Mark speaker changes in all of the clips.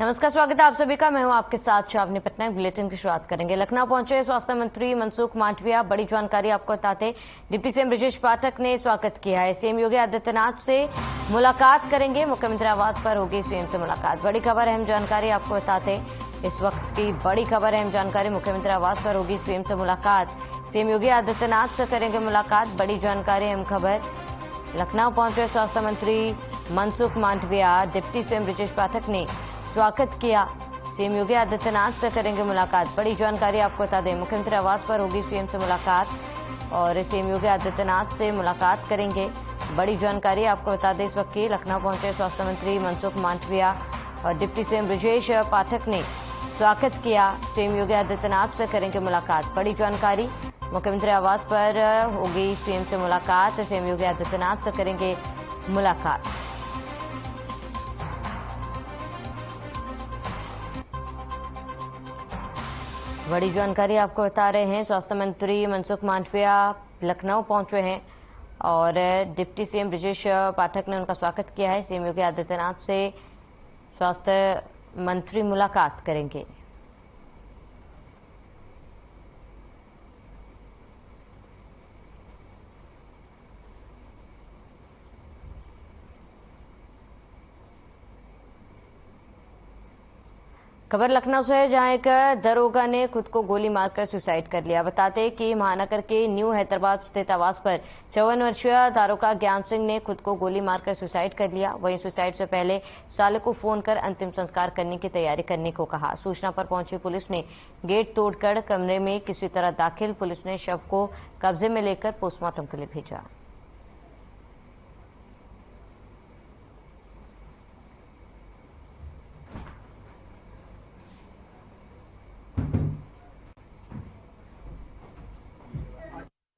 Speaker 1: नमस्कार, स्वागत है आप सभी का। मैं हूं आपके साथ शावनी पटनायक। बुलेटिन की शुरुआत करेंगे। लखनऊ पहुंचे स्वास्थ्य मंत्री मनसुख मांडविया। बड़ी जानकारी आपको बताते, डिप्टी सीएम ब्रजेश पाठक ने स्वागत किया है। सीएम योगी आदित्यनाथ से मुलाकात करेंगे। मुख्यमंत्री आवास पर होगी सीएम से मुलाकात। बड़ी खबर, अहम जानकारी आपको बताते, इस वक्त की बड़ी खबर, अहम जानकारी। मुख्यमंत्री आवास पर होगी सीएम से मुलाकात। सीएम योगी आदित्यनाथ से करेंगे मुलाकात। बड़ी जानकारी, अहम खबर। लखनऊ पहुंचे स्वास्थ्य मंत्री मनसुख मांडविया। डिप्टी सीएम ब्रजेश पाठक ने स्वागत किया। सीएम योगी आदित्यनाथ से करेंगे मुलाकात। बड़ी जानकारी आपको बता दें, मुख्यमंत्री आवास पर होगी सीएम से मुलाकात और सीएम योगी आदित्यनाथ से मुलाकात करेंगे। बड़ी जानकारी आपको बता दें, इस वक्त की लखनऊ पहुंचे स्वास्थ्य मंत्री मनसुख मांडविया और डिप्टी सीएम ब्रजेश पाठक ने स्वागत किया। सीएम योगी आदित्यनाथ से करेंगे मुलाकात। बड़ी जानकारी, मुख्यमंत्री आवास पर होगी सीएम से मुलाकात। सीएम योगी आदित्यनाथ से करेंगे मुलाकात। बड़ी जानकारी आपको बता रहे हैं, स्वास्थ्य मंत्री मनसुख मांडविया लखनऊ पहुंचे हैं और डिप्टी सीएम ब्रजेश पाठक ने उनका स्वागत किया है। सीएम योगी आदित्यनाथ से स्वास्थ्य मंत्री मुलाकात करेंगे। खबर लखनऊ से है, जहां एक दरोगा ने खुद को गोली मारकर सुसाइड कर लिया। बताते कि महानगर के न्यू हैदराबाद स्थित आवास पर 54 वर्षीय दारोगा ज्ञान सिंह ने खुद को गोली मारकर सुसाइड कर लिया। वहीं सुसाइड से पहले साले को फोन कर अंतिम संस्कार करने की तैयारी करने को कहा। सूचना पर पहुंची पुलिस ने गेट तोड़कर कमरे में किसी तरह दाखिल। पुलिस ने शव को कब्जे में लेकर पोस्टमार्टम के लिए भेजा।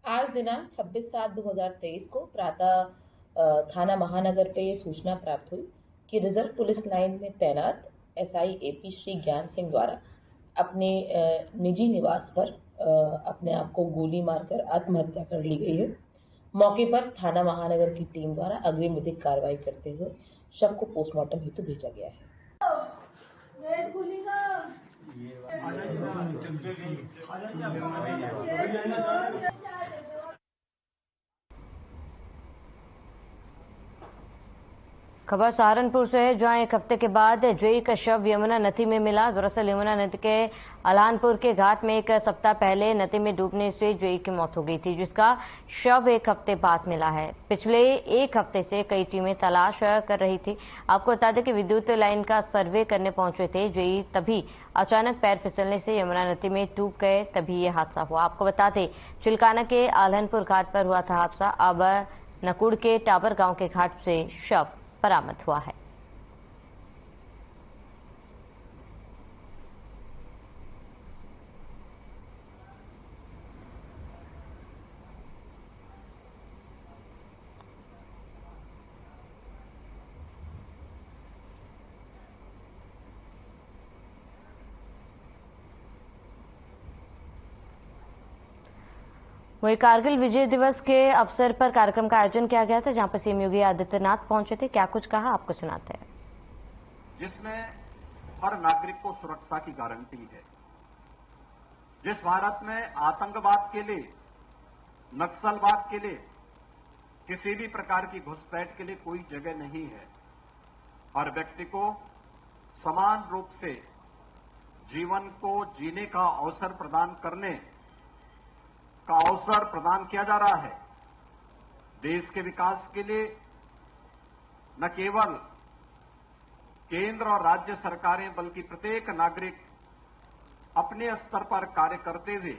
Speaker 2: आज दिनांक 26/7/2023 को प्रातः थाना महानगर पे ये सूचना प्राप्त हुई कि रिजर्व पुलिस लाइन में तैनात एसआई एपी श्री ज्ञान सिंह द्वारा अपने निजी निवास पर अपने आप को गोली मारकर आत्महत्या कर ली गई है। मौके पर थाना महानगर की टीम द्वारा अग्रिम विधिक कार्रवाई करते हुए शव को पोस्टमार्टम हेतु भेजा गया है।
Speaker 1: खबर सहारनपुर से है, जहां एक हफ्ते के बाद जेई का शव यमुना नदी में मिला। दरअसल यमुना नदी के अलानपुर के घाट में एक सप्ताह पहले नदी में डूबने से जेई की मौत हो गई थी, जिसका शव एक हफ्ते बाद मिला है। पिछले एक हफ्ते से कई टीमें तलाश कर रही थी। आपको बता दें कि विद्युत लाइन का सर्वे करने पहुंचे थे जेई, तभी अचानक पैर फिसलने से यमुना नदी में डूब गए। तभी ये हादसा हुआ। आपको बता दें, चिलकाना के आलहनपुर घाट पर हुआ था हादसा। अब नकुड़ के टाबर गांव के घाट से शव बरामद हुआ है। वहीं कारगिल विजय दिवस के अवसर पर कार्यक्रम का आयोजन किया गया था, जहां पर सीएम योगी आदित्यनाथ पहुंचे थे। क्या कुछ कहा, आपको सुनाते हैं।
Speaker 3: जिसमें हर नागरिक को सुरक्षा की गारंटी है, जिस भारत में आतंकवाद के लिए, नक्सलवाद के लिए, किसी भी प्रकार की घुसपैठ के लिए कोई जगह नहीं है। हर व्यक्ति को समान रूप से जीवन को जीने का अवसर प्रदान करने का अवसर प्रदान किया जा रहा है। देश के विकास के लिए न केवल केंद्र और राज्य सरकारें बल्कि प्रत्येक नागरिक अपने स्तर पर कार्य करते हुए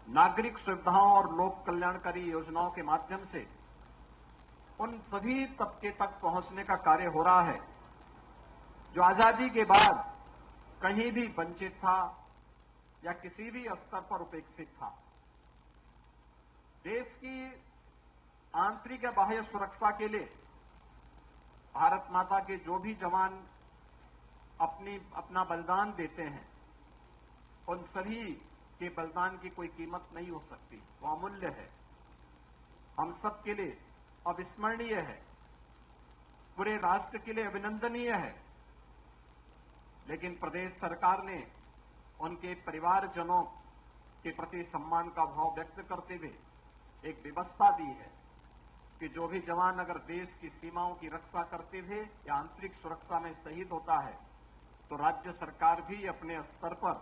Speaker 3: नागरिक सुविधाओं और लोक कल्याणकारी योजनाओं के माध्यम से उन सभी तबके तक पहुंचने का कार्य हो रहा है जो आजादी के बाद कहीं भी वंचित था या किसी भी स्तर पर उपेक्षित था। देश की आंतरिक या बाह्य सुरक्षा के लिए भारत माता के जो भी जवान अपना बलिदान देते हैं, उन सभी के बलिदान की कोई कीमत नहीं हो सकती, वो अमूल्य है, हम सबके लिए अविस्मरणीय है, पूरे राष्ट्र के लिए अभिनंदनीय है लेकिन प्रदेश सरकार ने उनके परिवारजनों के प्रति सम्मान का भाव व्यक्त करते हुए एक व्यवस्था दी है कि जो भी जवान अगर देश की सीमाओं की रक्षा करते हुए या आंतरिक सुरक्षा में शहीद होता है तो राज्य सरकार भी अपने स्तर पर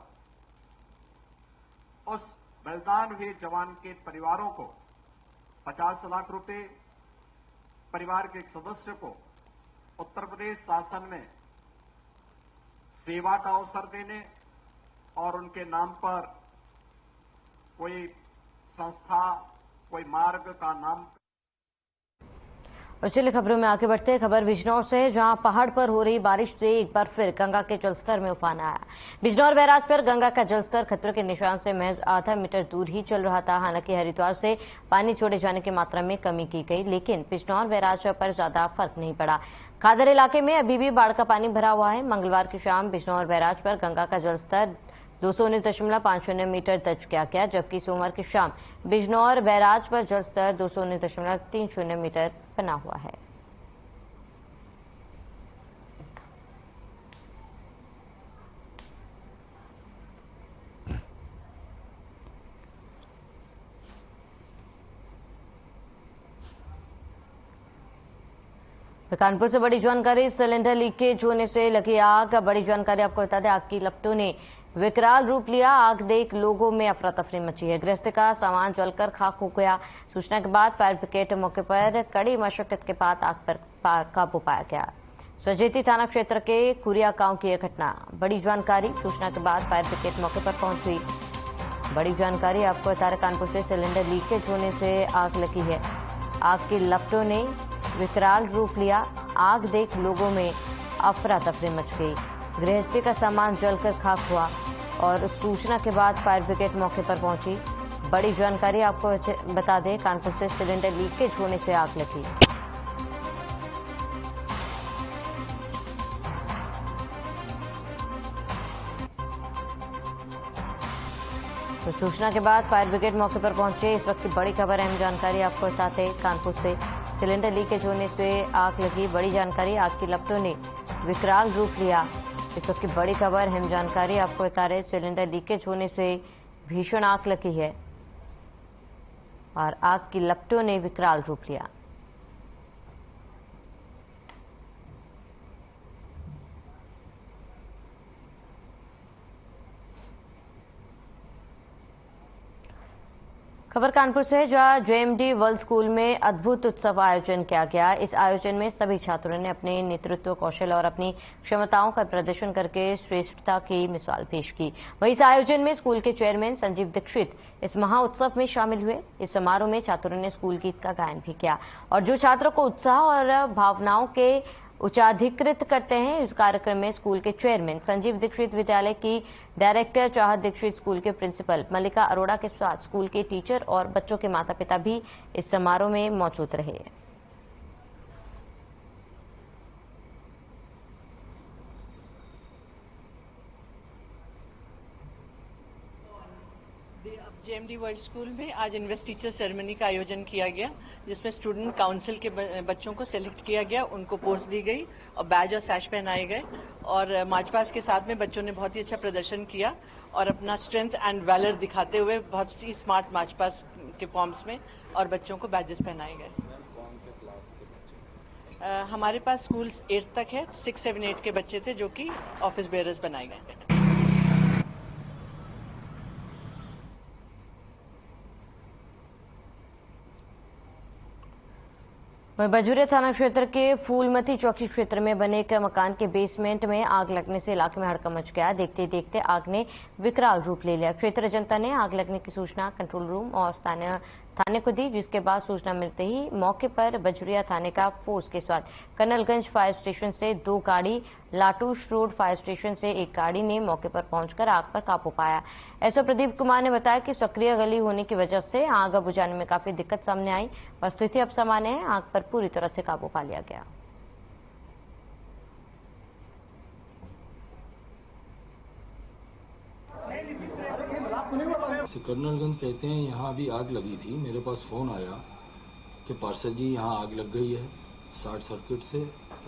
Speaker 3: उस बलिदान हुए जवान के परिवारों को 50 लाख रुपए, परिवार के एक सदस्य को उत्तर प्रदेश शासन में सेवा का अवसर देने और उनके नाम पर कोई संस्था, कोई मार्ग का नाम।
Speaker 1: और चलिए खबरों में आगे बढ़ते हैं। खबर बिजनौर से है, जहां पहाड़ पर हो रही बारिश से एक बार फिर गंगा के जलस्तर में उफान आया। बिजनौर बैराज पर गंगा का जलस्तर खतरे के निशान से महज आधा मीटर दूर ही चल रहा था। हालांकि हरिद्वार से पानी छोड़े जाने की मात्रा में कमी की गई, लेकिन बिजनौर बैराज पर ज्यादा फर्क नहीं पड़ा। खादर इलाके में अभी भी बाढ़ का पानी भरा हुआ है। मंगलवार की शाम बिजनौर बैराज पर गंगा का जलस्तर 219.50 मीटर दर्ज किया गया, जबकि सोमवार की शाम बिजनौर बैराज पर जलस्तर 219.30 मीटर बना हुआ है। कानपुर से बड़ी जानकारी, सिलेंडर लीकेज होने से लगी आग। बड़ी जानकारी आपको बता दें, आग की लपटों ने विकराल रूप लिया। आग देख लोगों में अफरा तफरी मची है। गृहस्थ का सामान जलकर खाक हो गया। सूचना के बाद फायर ब्रिगेड मौके पर कड़ी मशक्कत के बाद आग पर काबू पाया गया। सजेती थाना क्षेत्र के कुरिया गांव की यह घटना। बड़ी जानकारी, सूचना के बाद फायर ब्रिगेड मौके पर पहुंची। बड़ी जानकारी आपको बता रहे, कानपुर से सिलेंडर लीकेज होने से आग लगी है। आग की लपटों ने विकराल रूप लिया। आग देख लोगों में अफरा तफरी मच गई। गृहस्थी का सामान जलकर खाक हुआ और सूचना के बाद फायर ब्रिगेड मौके पर पहुंची। बड़ी जानकारी आपको बता दें, कानपुर से सिलेंडर लीकेज होने से आग लगी। तो सूचना के बाद फायर ब्रिगेड मौके पर पहुंचे। इस वक्त की बड़ी खबर, अहम जानकारी आपको बताते हैं, कानपुर से सिलेंडर लीकेज होने से आग लगी। बड़ी जानकारी, आग की लपटों ने विकराल रूप लिया। इस वक्त की बड़ी खबर, अहम जानकारी आपको बता रहे, सिलेंडर लीकेज होने से भीषण आग लगी है और आग की लपटों ने विकराल रूप लिया। खबर कानपुर से है, जहां जेएमडी वर्ल्ड स्कूल में अद्भुत उत्सव आयोजन किया गया। इस आयोजन में सभी छात्रों ने अपने नेतृत्व कौशल और अपनी क्षमताओं का प्रदर्शन करके श्रेष्ठता की मिसाल पेश की। वहीं इस आयोजन में स्कूल के चेयरमैन संजीव दीक्षित इस महाउत्सव में शामिल हुए। इस समारोह में छात्रों ने स्कूल गीत का गायन भी किया और जो छात्रों को उत्साह और भावनाओं के उच्चाधिकृत करते हैं। इस कार्यक्रम में स्कूल के चेयरमैन संजीव दीक्षित, विद्यालय की डायरेक्टर चाहत दीक्षित, स्कूल के प्रिंसिपल मल्लिका अरोड़ा के साथ स्कूल के टीचर और बच्चों के माता पिता भी इस समारोह में मौजूद रहे।
Speaker 4: जेएमडी वर्ल्ड स्कूल में आज इन्वेस्टिचर सेरेमनी का आयोजन किया गया, जिसमें स्टूडेंट काउंसिल के बच्चों को सिलेक्ट किया गया, उनको पोस्ट दी गई और बैज और सैश पहनाए गए। और मार्च पास्ट के साथ में बच्चों ने बहुत ही अच्छा प्रदर्शन किया और अपना स्ट्रेंथ एंड वैलर दिखाते हुए बहुत ही स्मार्ट मार्च पास्ट के फॉर्म्स में और बच्चों को बैजेस पहनाए गए। हमारे पास स्कूल 8 तक है, 6, 7, 8 के बच्चे थे जो कि ऑफिस बेयरर्स बनाए गए।
Speaker 1: बजूरिया थाना क्षेत्र के फूलमती चौकी क्षेत्र में बने एक मकान के बेसमेंट में आग लगने से इलाके में हड़कंप मच गया। देखते देखते आग ने विकराल रूप ले लिया। क्षेत्र जनता ने आग लगने की सूचना कंट्रोल रूम और स्थानीय थाने को दी, जिसके बाद सूचना मिलते ही मौके पर बजूरिया थाने का फोर्स के साथ कर्नलगंज फायर स्टेशन से 2 गाड़ी, लाटूश रोड फायर स्टेशन से 1 गाड़ी ने मौके पर पहुंचकर आग पर काबू पाया। एसओ प्रदीप कुमार ने बताया कि सक्रिय गली होने की वजह से आग बुझाने में काफी दिक्कत सामने आई, पर स्थिति अब सामान्य है। आग पर पूरी तरह से काबू पा लिया गया।
Speaker 5: कर्नलगंज कहते हैं, यहाँ अभी आग लगी थी। मेरे पास फोन आया कि पार्षद जी यहाँ आग लग गई है। शॉर्ट सर्किट से।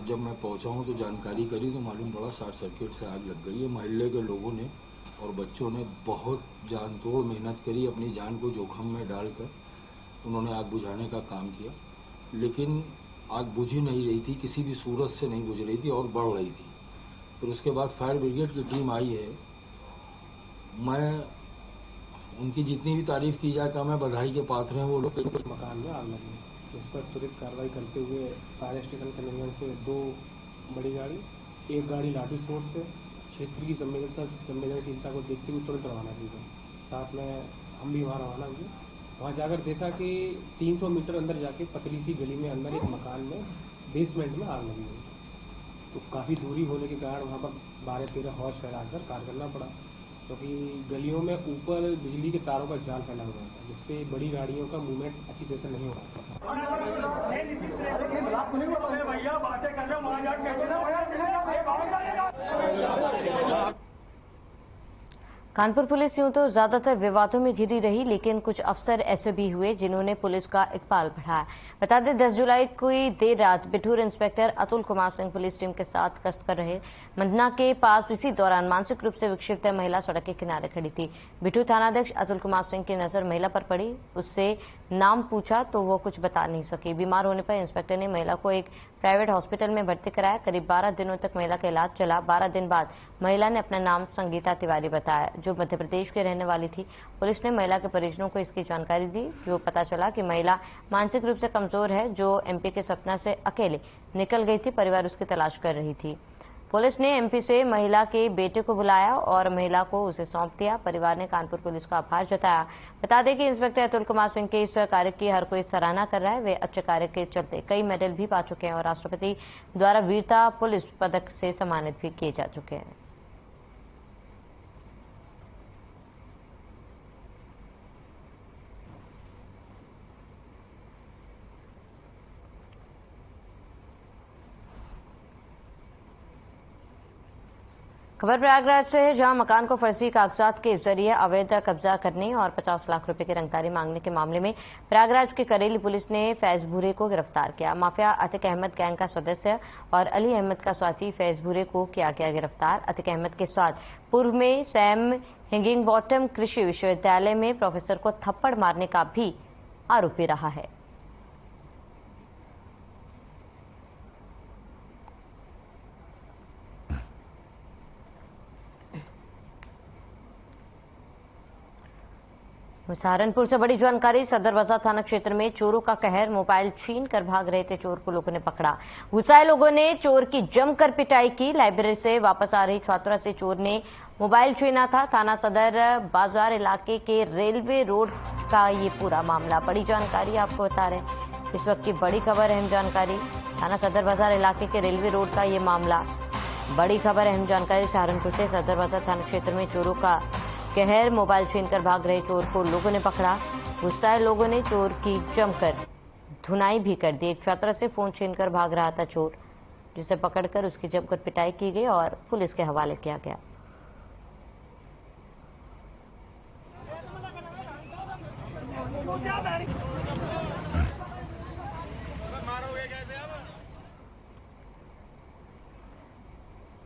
Speaker 5: जब मैं पहुंचा हूं तो जानकारी करी तो मालूम पड़ा शॉर्ट सर्किट से आग लग गई है। मोहल्ले के लोगों ने और बच्चों ने बहुत जानतोड़ मेहनत करी, अपनी जान को जोखिम में डालकर उन्होंने आग बुझाने का काम किया, लेकिन आग बुझ ही नहीं रही थी, किसी भी सूरत से नहीं बुझ रही थी और बढ़ रही थी। फिर उसके बाद फायर ब्रिगेड की टीम आई है। मैं उनकी जितनी भी तारीफ की जाए कम है, बधाई के पात्र हैं वो लोग।
Speaker 6: मकान में आग लगी, इस पर त्वरित कार्रवाई करते हुए फायर स्टेशन के निर्णय से 2 बड़ी गाड़ी, 1 गाड़ी लाठी सोर्स से क्षेत्र की संवेदनशीलता को देखते हुए तुरंत रवाना की गई। साथ में हम भी वहाँ रवाना हुए। वहाँ जाकर देखा कि 300 मीटर अंदर जाके पतली सी गली में अंदर एक मकान में बेसमेंट में आग लगी हुई। तो काफ़ी दूरी होने के कारण वहाँ पर 12-13 हौज फैलाकर कार्य करना पड़ा, क्योंकि गलियों में ऊपर बिजली के तारों का जाल फैला हुआ था, जिससे बड़ी गाड़ियों का मूवमेंट अच्छी तरह से नहीं हो रहा था।
Speaker 1: कानपुर पुलिस यूं तो ज्यादातर विवादों में घिरी रही, लेकिन कुछ अफसर ऐसे भी हुए जिन्होंने पुलिस का इकबाल बढ़ाया। बता दें 10 जुलाई को देर रात Bithoor inspector Atul Kumar Singh police team के साथ गश्त कर रहे मंदना के पास इसी दौरान मानसिक रूप से विक्षिप्त महिला सड़क के किनारे खड़ी थी। बिठूर थानाध्यक्ष अतुल कुमार सिंह की नजर महिला पर पड़ी। उससे नाम पूछा तो वो कुछ बता नहीं सकी। बीमार होने पर इंस्पेक्टर ने महिला को एक प्राइवेट हॉस्पिटल में भर्ती कराया। करीब 12 दिनों तक महिला का इलाज चला। 12 दिन बाद महिला ने अपना नाम संगीता तिवारी बताया, जो मध्य प्रदेश की रहने वाली थी। पुलिस ने महिला के परिजनों को इसकी जानकारी दी, जो पता चला कि महिला मानसिक रूप से कमजोर है, जो एमपी के सतना से अकेले निकल गई थी। परिवार उसकी तलाश कर रही थी। पुलिस ने एमपी से महिला के बेटे को बुलाया और महिला को उसे सौंप दिया। परिवार ने कानपुर पुलिस का आभार जताया। बता दें कि इंस्पेक्टर अतुल कुमार सिंह के इस कार्य की हर कोई सराहना कर रहा है। वे अच्छे कार्य के चलते कई मेडल भी पा चुके हैं और राष्ट्रपति द्वारा वीरता पुलिस पदक से सम्मानित भी किए जा चुके हैं। खबर प्रयागराज से है, जहां मकान को फर्जी कागजात के जरिए अवैध कब्जा करने और 50 लाख रुपए की रंगदारी मांगने के मामले में प्रयागराज की करेली पुलिस ने फैज भूरे को गिरफ्तार किया। माफिया अतिक अहमद गैंग का सदस्य और अली अहमद का साथी फैज भूरे को किया गया गिरफ्तार। अतिक अहमद के साथ पूर्व में सैम हिगिंगबॉटम कृषि विश्वविद्यालय में प्रोफेसर को थप्पड़ मारने का भी आरोपी रहा है। सहारनपुर से बड़ी जानकारी। सदर बाजार थाना क्षेत्र में चोरों का कहर, मोबाइल छीन कर भाग रहे थे चोर को लोगों ने पकड़ा। गुस्साए लोगों ने चोर की जमकर पिटाई की। लाइब्रेरी से वापस आ रही छात्रा से चोर ने मोबाइल छीना था। थाना सदर बाजार इलाके के रेलवे रोड का ये पूरा मामला। बड़ी जानकारी आपको बता रहे हैं, इस वक्त की बड़ी खबर, अहम जानकारी। थाना सदर बाजार इलाके के रेलवे रोड का ये मामला, बड़ी खबर, अहम जानकारी। सहारनपुर से सदर बाजार थाना क्षेत्र में चोरों का कहर, मोबाइल छीनकर भाग रहे चोर को लोगों ने पकड़ा। गुस्साए लोगों ने चोर की जमकर धुनाई भी कर दी। एक छात्रा से फोन छीनकर भाग रहा था चोर, जिसे पकड़कर उसकी जमकर पिटाई की गई और पुलिस के हवाले किया गया।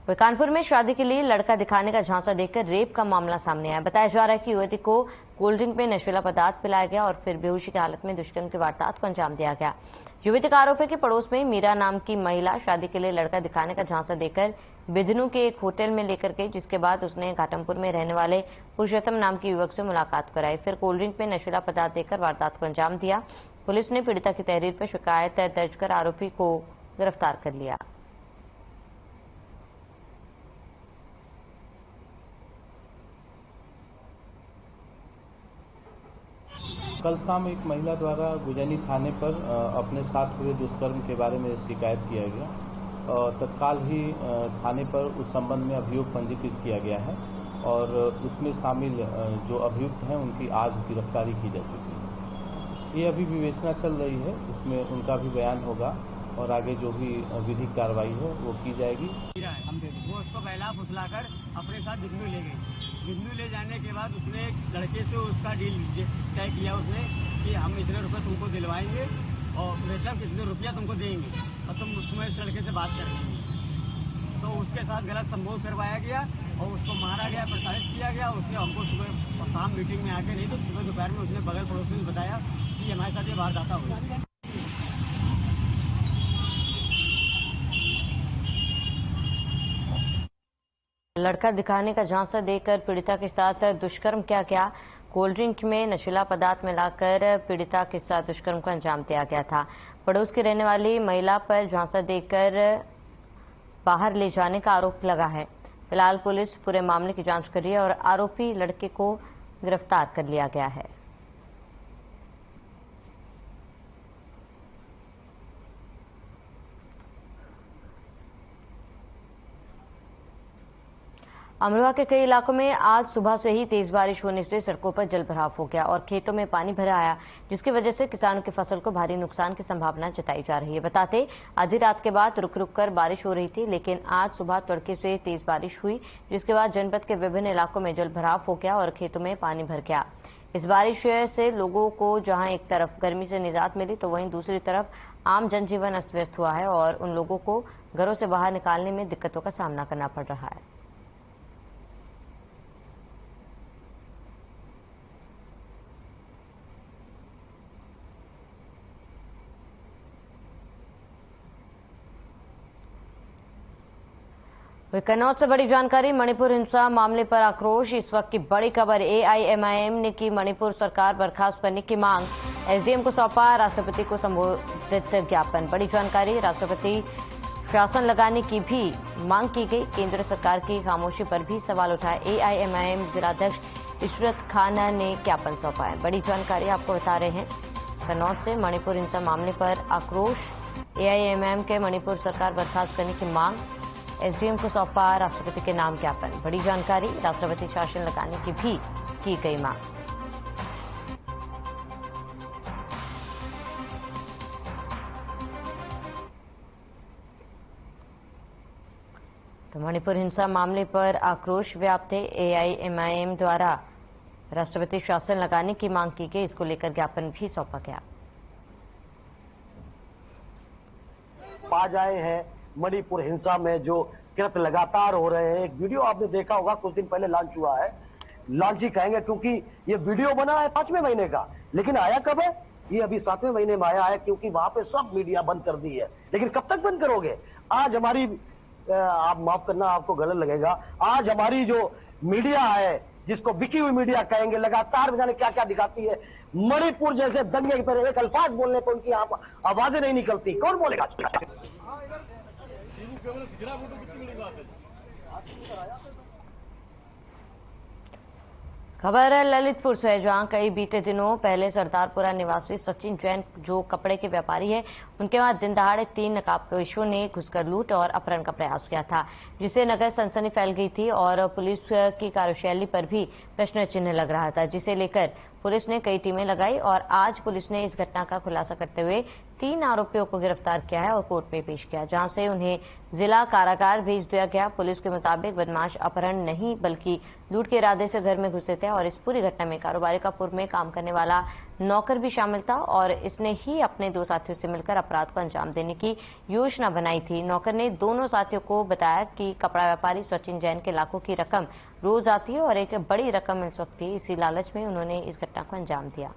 Speaker 1: कानपुर में शादी के लिए लड़का दिखाने का झांसा देकर रेप का मामला सामने आया। बताया जा रहा है कि युवती को कोल्ड ड्रिंक में नशीला पदार्थ पिलाया गया और फिर बेहोशी की हालत में दुष्कर्म की वारदात को अंजाम दिया गया। युवती का आरोप है कि पड़ोस में मीरा नाम की महिला शादी के लिए लड़का दिखाने का झांसा देकर बिधनू के एक होटल में लेकर गई, जिसके बाद उसने घाटमपुर में रहने वाले पुरुषोत्तम नाम के युवक से मुलाकात कराई। फिर कोल्ड ड्रिंक में नशीला पदार्थ देकर वारदात को अंजाम दिया। पुलिस ने पीड़िता की तहरीर पर शिकायत दर्ज कर आरोपी को गिरफ्तार कर लिया।
Speaker 7: कल शाम एक महिला द्वारा गुजैनी थाने पर अपने साथ हुए दुष्कर्म के बारे में शिकायत किया गया और तत्काल ही थाने पर उस संबंध में अभियोग पंजीकृत किया गया है और उसमें शामिल जो अभियुक्त हैं उनकी आज गिरफ्तारी की जा चुकी है। ये अभी विवेचना चल रही है, उसमें उनका भी बयान होगा और आगे जो भी विधिक कार्रवाई है वो की जाएगी।
Speaker 8: वो उसको पहला फुसलाकर अपने साथ बिजनू ले गई। बिजनू ले जाने के बाद उसने एक लड़के से उसका डील तय किया उसने कि हम इतने रुपए तुमको दिलवाएंगे और मतलब कितने रुपया तुमको देंगे और तुम उसमें इस लड़के से बात कर रही हो। तो उसके साथ गलत संबोध करवाया गया और उसको मारा गया, प्रताड़ित किया गया। उसने हमको सुबह और शाम मीटिंग में आके नहीं तो सुबह दोपहर में उसने बगल पड़ोसी ने बताया कि हमारे साथ ये वारदात हुई।
Speaker 1: लड़का दिखाने का झांसा देकर पीड़िता के साथ दुष्कर्म किया गया। कोल्ड ड्रिंक में नशीला पदार्थ मिलाकर पीड़िता के साथ दुष्कर्म को अंजाम दिया गया था। पड़ोस की रहने वाली महिला पर झांसा देकर बाहर ले जाने का आरोप लगा है। फिलहाल पुलिस पूरे मामले की जांच कर रही है और आरोपी लड़के को गिरफ्तार कर लिया गया है। अमरोहा के कई इलाकों में आज सुबह से ही तेज बारिश होने से सड़कों पर जलभराव हो गया और खेतों में पानी भरा आया, जिसकी वजह से किसानों की फसल को भारी नुकसान की संभावना जताई जा रही है। बताते आधी रात के बाद रुक रुक कर बारिश हो रही थी, लेकिन आज सुबह तड़के से तेज बारिश हुई, जिसके बाद जनपद के विभिन्न इलाकों में जलभराव हो गया और खेतों में पानी भर गया। इस बारिश से लोगों को जहां एक तरफ गर्मी से निजात मिली तो वहीं दूसरी तरफ आम जनजीवन अस्त व्यस्त हुआ है और उन लोगों को घरों से बाहर निकालने में दिक्कतों का सामना करना पड़ रहा है। कन्नौज से बड़ी जानकारी। मणिपुर हिंसा मामले पर आक्रोश। इस वक्त की बड़ी खबर। एआईएमआईएम ने की मणिपुर सरकार बर्खास्त करने की मांग। एसडीएम को सौंपा राष्ट्रपति को संबोधित ज्ञापन। बड़ी जानकारी। राष्ट्रपति शासन लगाने की भी मांग की गई। केंद्र सरकार की खामोशी पर भी सवाल उठाए। एआईएमआईएम जिलाध्यक्ष इशरत खान ने ज्ञापन सौंपा है। बड़ी जानकारी आपको बता रहे हैं। कन्नौज से मणिपुर हिंसा मामले पर आक्रोश। एआईएमआईएम के मणिपुर सरकार बर्खास्त करने की मांग। एसडीएम को सौंपा राष्ट्रपति के नाम ज्ञापन। बड़ी जानकारी। राष्ट्रपति शासन लगाने की भी की गई मांग। तो मणिपुर हिंसा मामले पर आक्रोश व्याप्त है। एआईएमआईएम द्वारा राष्ट्रपति शासन लगाने की मांग की गई। इसको लेकर ज्ञापन भी सौंपा गया।
Speaker 9: पा जाए हैं मणिपुर हिंसा में जो कृत्य लगातार हो रहे हैं। एक वीडियो आपने देखा होगा, कुछ दिन पहले लॉन्च हुआ है। लॉन्च ही कहेंगे क्योंकि ये वीडियो बना है 5वें महीने का, लेकिन आया कब है? ये अभी 7वें महीने में आया है, क्योंकि वहां पे सब मीडिया बंद कर दी है। लेकिन कब तक बंद करोगे? आज हमारी, आप माफ करना, आपको गलत लगेगा, आज हमारी जो मीडिया है, जिसको बिकी हुई मीडिया कहेंगे, लगातार जाने क्या क्या दिखाती है। मणिपुर जैसे दंगे पर एक अल्फाज बोलने पर उनकी आवाजें नहीं निकलती। कौन बोलेगा?
Speaker 1: खबर है ललितपुर से, जहां कई बीते दिनों पहले सरदारपुरा निवासी सचिन जैन, जो कपड़े के व्यापारी हैं, उनके वहां दिन दहाड़े 3 नकाबपोशों ने घुसकर लूट और अपहरण का प्रयास किया था, जिससे नगर सनसनी फैल गई थी और पुलिस की कार्यशैली पर भी प्रश्न चिन्ह लग रहा था, जिसे लेकर पुलिस ने कई टीमें लगाई और आज पुलिस ने इस घटना का खुलासा करते हुए 3 आरोपियों को गिरफ्तार किया है और कोर्ट में पेश किया, जहां से उन्हें जिला कारागार भेज दिया गया। पुलिस के मुताबिक बदमाश अपहरण नहीं बल्कि लूट के इरादे से घर में घुसे थे और इस पूरी घटना में कारोबारी कापुर में काम करने वाला नौकर भी शामिल था और इसने ही अपने 2 साथियों से मिलकर अपराध को अंजाम देने की योजना बनाई थी। नौकर ने दोनों साथियों को बताया कि कपड़ा व्यापारी सचिन जैन के लाखों की रकम रोज आती है और एक बड़ी रकम मिल सकती है। इसी लालच में उन्होंने इस घटना को अंजाम दिया।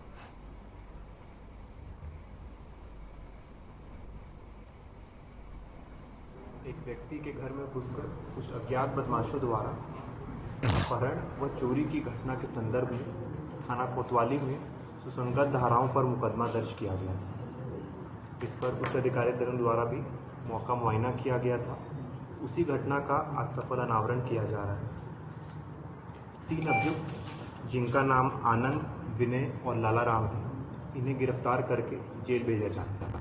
Speaker 10: एक व्यक्ति के घर में घुसकर कुछ अज्ञात बदमाशों द्वारा अपहरण व चोरी की घटना के संदर्भ में थाना कोतवाली में सुसंगत धाराओं पर मुकदमा दर्ज किया गया। इस पर उच्च अधिकारी दल द्वारा भी मौका मुआयना किया गया था। उसी घटना का आज सफल अनावरण किया जा रहा है। 3 अभियुक्त, जिनका नाम आनंद, विनय और लाला राम है, इन्हें गिरफ्तार करके जेल भेजा जाए।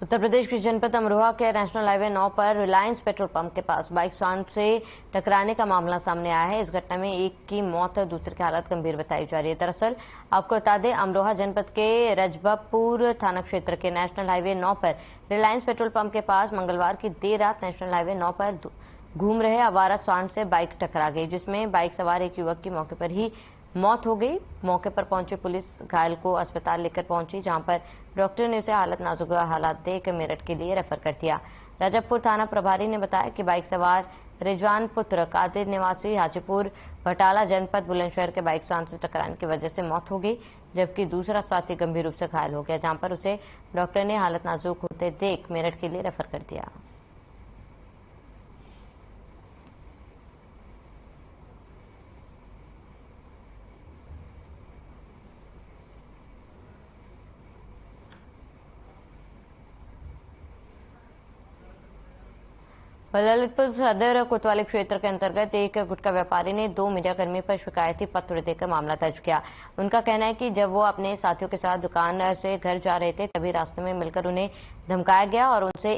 Speaker 1: उत्तर प्रदेश के जनपद अमरोहा के नेशनल हाईवे 9 पर रिलायंस पेट्रोल पंप के पास बाइक स्वान से टकराने का मामला सामने आया है। इस घटना में एक की मौत, दूसरे की हालत गंभीर बताई जा रही है। दरअसल आपको बता दें, अमरोहा जनपद के रजबपुर थाना क्षेत्र के नेशनल हाईवे 9 पर रिलायंस पेट्रोल पंप के पास मंगलवार की देर रात नेशनल हाईवे 9 पर घूम रहे आवारा सांड से बाइक टकरा गई, जिसमें बाइक सवार एक युवक की मौके पर ही मौत हो गई। मौके पर पहुंचे पुलिस घायल को अस्पताल लेकर पहुंची, जहां पर डॉक्टर ने उसे हालत नाजुक हालात देख मेरठ के लिए रेफर कर दिया। राजापुर थाना प्रभारी ने बताया कि बाइक सवार रिजवान पुत्र कादिर निवासी हाजीपुर भटाला जनपद बुलंदशहर के बाइक सांड से टकराने की वजह से मौत हो गई, जबकि दूसरा साथी गंभीर रूप से घायल हो गया, जहां पर उसे डॉक्टर ने हालत नाजुक होते देख मेरठ के लिए रेफर कर दिया। ललितपुर सदर कोतवाली क्षेत्र के अंतर्गत एक गुटखा व्यापारी ने 2 मीडियाकर्मी पर शिकायती पत्र देकर मामला दर्ज किया। उनका कहना है कि जब वो अपने साथियों के साथ दुकान से घर जा रहे थे, तभी रास्ते में मिलकर उन्हें धमकाया गया और उनसे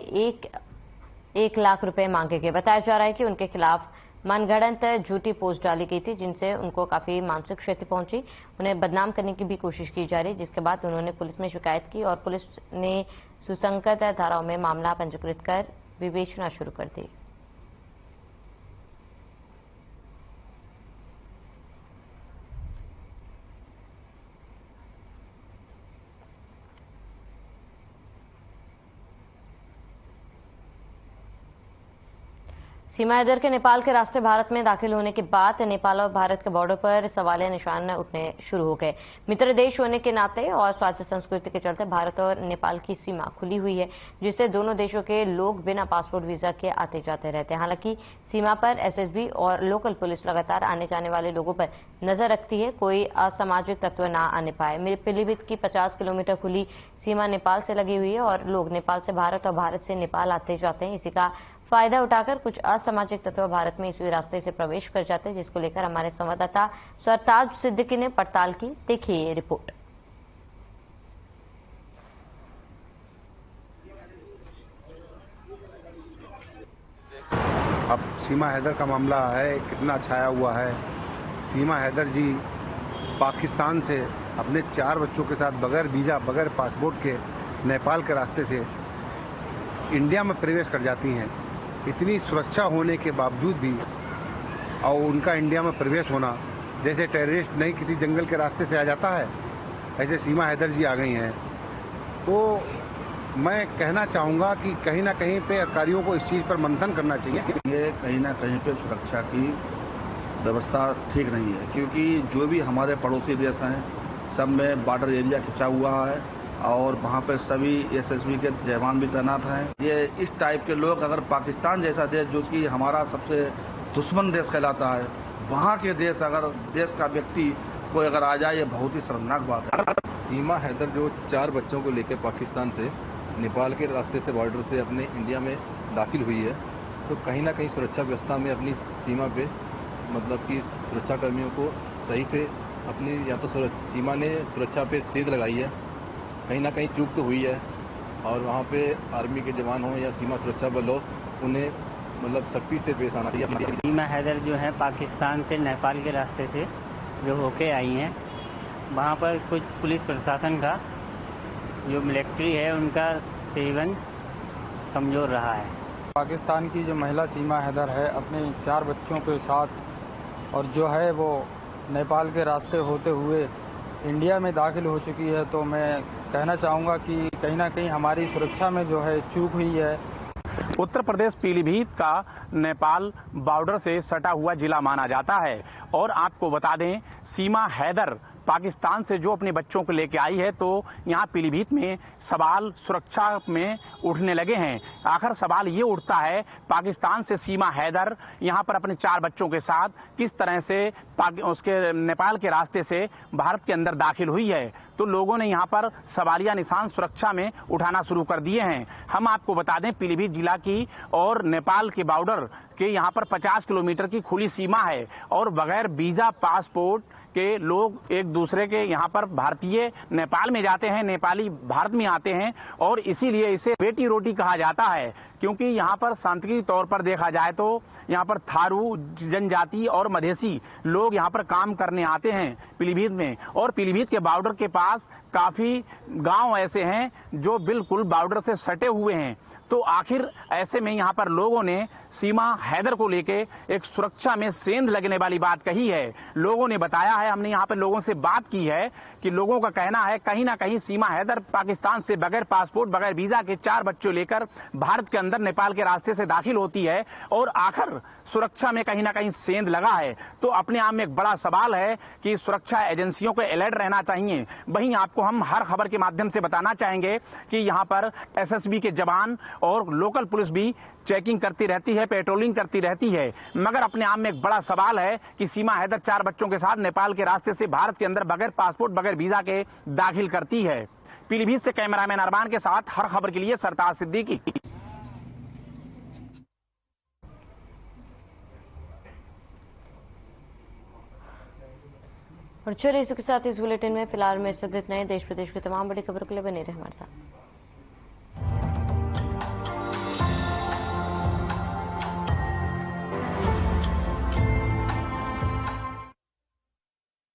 Speaker 1: 1 लाख रुपए मांगे गए। बताया जा रहा है कि उनके खिलाफ मनगढ़ंत झूठी पोस्ट डाली गई थी, जिनसे उनको काफी मानसिक क्षति पहुंची। उन्हें बदनाम करने की भी कोशिश की जा रही, जिसके बाद उन्होंने पुलिस में शिकायत की और पुलिस ने सुसंगत धाराओं में मामला पंजीकृत कर विवेचना शुरू कर दी। सीमा हैदर के नेपाल के रास्ते भारत में दाखिल होने के बाद नेपाल और भारत के बॉर्डर पर सवालिया निशान उठने शुरू हो गए। मित्र देश होने के नाते और स्वास्थ्य संस्कृति के चलते भारत और नेपाल की सीमा खुली हुई है, जिससे दोनों देशों के लोग बिना पासपोर्ट वीजा के आते जाते रहते हैं। हालांकि सीमा पर एसएसबी और लोकल पुलिस लगातार आने जाने वाले लोगों पर नजर रखती है, कोई असामाजिक तत्व न आने पाए। पीलीभीत की 50 किलोमीटर खुली सीमा नेपाल से लगी हुई है और लोग नेपाल से भारत और भारत से नेपाल आते जाते हैं। इसी का फायदा उठाकर कुछ असामाजिक तत्व भारत में इसी रास्ते से प्रवेश कर जाते हैं, जिसको लेकर हमारे संवाददाता सरताज सिद्दीकी ने पड़ताल की। देखिए ये रिपोर्ट।
Speaker 11: अब सीमा हैदर का मामला है, कितना छाया हुआ है। सीमा हैदर जी पाकिस्तान से अपने 4 बच्चों के साथ बगैर वीजा बगैर पासपोर्ट के नेपाल के रास्ते से इंडिया में प्रवेश कर जाती हैं। इतनी सुरक्षा होने के बावजूद भी और उनका इंडिया में प्रवेश होना, जैसे टेररिस्ट नहीं किसी जंगल के रास्ते से आ जाता है, ऐसे सीमा हैदर जी आ गई हैं। तो मैं कहना चाहूँगा कि कहीं ना कहीं पे अधिकारियों को इस चीज़ पर मंथन करना चाहिए।
Speaker 12: ये कहीं ना कहीं पे सुरक्षा की व्यवस्था ठीक नहीं है, क्योंकि जो भी हमारे पड़ोसी देश हैं सब में बॉर्डर एरिया खिंचा हुआ है और वहाँ पर सभी एसएसबी के जवान भी तैनात हैं। ये इस टाइप के लोग अगर पाकिस्तान जैसा देश, जो कि हमारा सबसे दुश्मन देश कहलाता है, वहाँ के देश अगर देश का व्यक्ति कोई अगर आ जाए, ये बहुत ही शर्मनाक बात है।
Speaker 13: सीमा हैदर जो 4 बच्चों को लेकर पाकिस्तान से नेपाल के रास्ते से बॉर्डर से अपने इंडिया में दाखिल हुई है, तो कहीं ना कहीं सुरक्षा व्यवस्था में अपनी सीमा पे मतलब कि सुरक्षा कर्मियों को सही से अपनी या तो सीमा ने सुरक्षा पे सेध लगाई है, कहीं ना कहीं चूक तो हुई है और वहाँ पे आर्मी के जवान हो या सीमा सुरक्षा बल हो, उन्हें मतलब सख्ती से पेश आना चाहिए।
Speaker 14: सीमा हैदर जो है पाकिस्तान से नेपाल के रास्ते से जो होके आई हैं, वहाँ पर कुछ पुलिस प्रशासन का जो मिलिट्री है उनका सेवन कमज़ोर रहा है।
Speaker 15: पाकिस्तान की जो महिला सीमा हैदर है अपने 4 बच्चों के साथ और जो है वो नेपाल के रास्ते होते हुए इंडिया में दाखिल हो चुकी है, तो मैं कहना चाहूँगा कि कहीं ना कहीं हमारी सुरक्षा में जो है चूक हुई है।
Speaker 16: उत्तर प्रदेश पीलीभीत का नेपाल बॉर्डर से सटा हुआ जिला माना जाता है और आपको बता दें, सीमा हैदर पाकिस्तान से जो अपने बच्चों को लेकर आई है, तो यहाँ पीलीभीत में सवाल सुरक्षा में उठने लगे हैं। आखिर सवाल ये उठता है, पाकिस्तान से सीमा हैदर यहाँ पर अपने 4 बच्चों के साथ किस तरह से उसके नेपाल के रास्ते से भारत के अंदर दाखिल हुई है, तो लोगों ने यहाँ पर सवालिया निशान सुरक्षा में उठाना शुरू कर दिए हैं। हम आपको बता दें, पीलीभीत जिला की और नेपाल के बॉर्डर के यहाँ पर 50 किलोमीटर की खुली सीमा है और बगैर वीजा पासपोर्ट के लोग एक दूसरे के यहाँ पर भारतीय नेपाल में जाते हैं, नेपाली भारत में आते हैं और इसीलिए इसे बेटी रोटी कहा जाता है, क्योंकि यहाँ पर सांस्कृतिक तौर पर देखा जाए तो यहाँ पर थारू जनजाति और मधेसी लोग यहाँ पर काम करने आते हैं पीलीभीत में। और पीलीभीत के बॉर्डर के पास काफी गांव ऐसे हैं जो बिल्कुल बॉर्डर से सटे हुए हैं। तो आखिर ऐसे में यहाँ पर लोगों ने सीमा हैदर को लेके एक सुरक्षा में सेंध लगने वाली बात कही है। लोगों ने बताया है, हमने यहाँ पर लोगों से बात की है कि लोगों का कहना है कहीं ना कहीं सीमा हैदर पाकिस्तान से बगैर पासपोर्ट बगैर वीजा के 4 बच्चों लेकर भारत के अंदर नेपाल के रास्ते से दाखिल होती है और आखिर सुरक्षा में कहीं ना कहीं सेंध लगा है। तो अपने आप में एक बड़ा सवाल है कि सुरक्षा एजेंसियों को अलर्ट रहना चाहिए। वहीं आपको हम हर खबर के माध्यम से बताना चाहेंगे कि यहाँ पर एसएसबी के जवान और लोकल पुलिस भी चेकिंग करती रहती है, पेट्रोलिंग करती रहती है। मगर अपने आप में एक बड़ा सवाल है कि सीमा हैदर 4 बच्चों के साथ नेपाल के रास्ते से भारत के अंदर बगैर पासपोर्ट बगैर वीजा के दाखिल करती है। पीलीभीत से कैमरामैन अरमान के साथ हर खबर के लिए सरताज सिद्दीकी।
Speaker 1: और चलिए इसके साथ इस बुलेटिन में फिलहाल में इतना ही। देश प्रदेश की तमाम बड़ी खबरों के लिए बने रहे हमारे साथ।